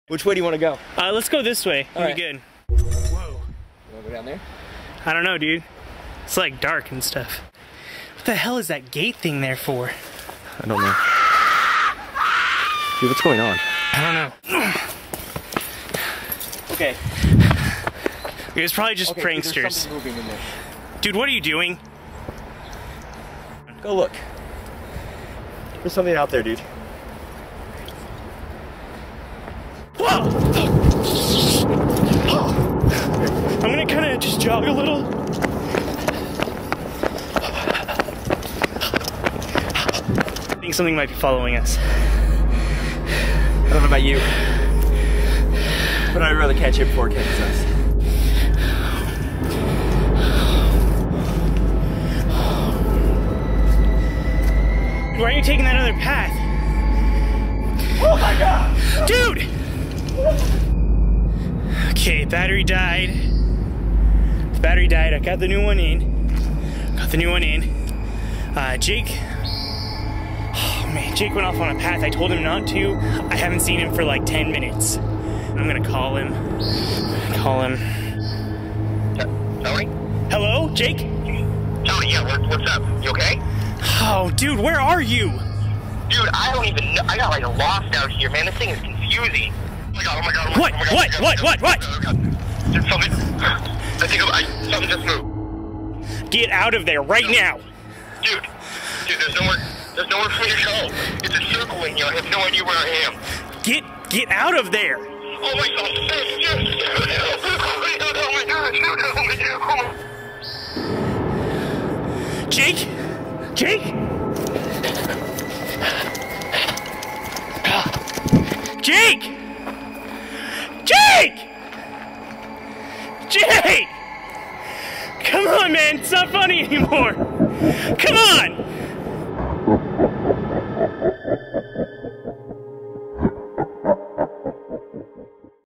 Which way do you want to go? Let's go this way. We'll be good. Whoa. You want to go down there? I don't know, dude. It's like dark and stuff. What the hell is that gate thing there for? I don't know. Dude, what's going on? I don't know. Okay. It was probably just pranksters. Dude, there's something moving in there. Dude, what are you doing? Go look. There's something out there, dude. Whoa! I'm gonna kind of just jog a little. I think something might be following us. I don't know about you, but I'd rather catch it before it catches us. Why are you taking that other path? Oh my god! Dude! Okay, battery died. The battery died. I got the new one in. Jake. Oh man, Jake went off on a path. I told him not to. I haven't seen him for like 10 minutes. I'm gonna call him. Tony? Hello, Jake? Tony, yeah, what's up? You okay? Oh, dude, where are you? Dude, I don't even know. I got like lost out here, man. This thing is confusing. Oh my god, oh my god, oh my god. What? Just something. Something just moved. Get out of there right now. Dude, there's nowhere for me to go. It's a circling, I have no idea where I am. Get out of there. Oh my god, oh my god. Jake? Jake? Come on, man. It's not funny anymore. Come on.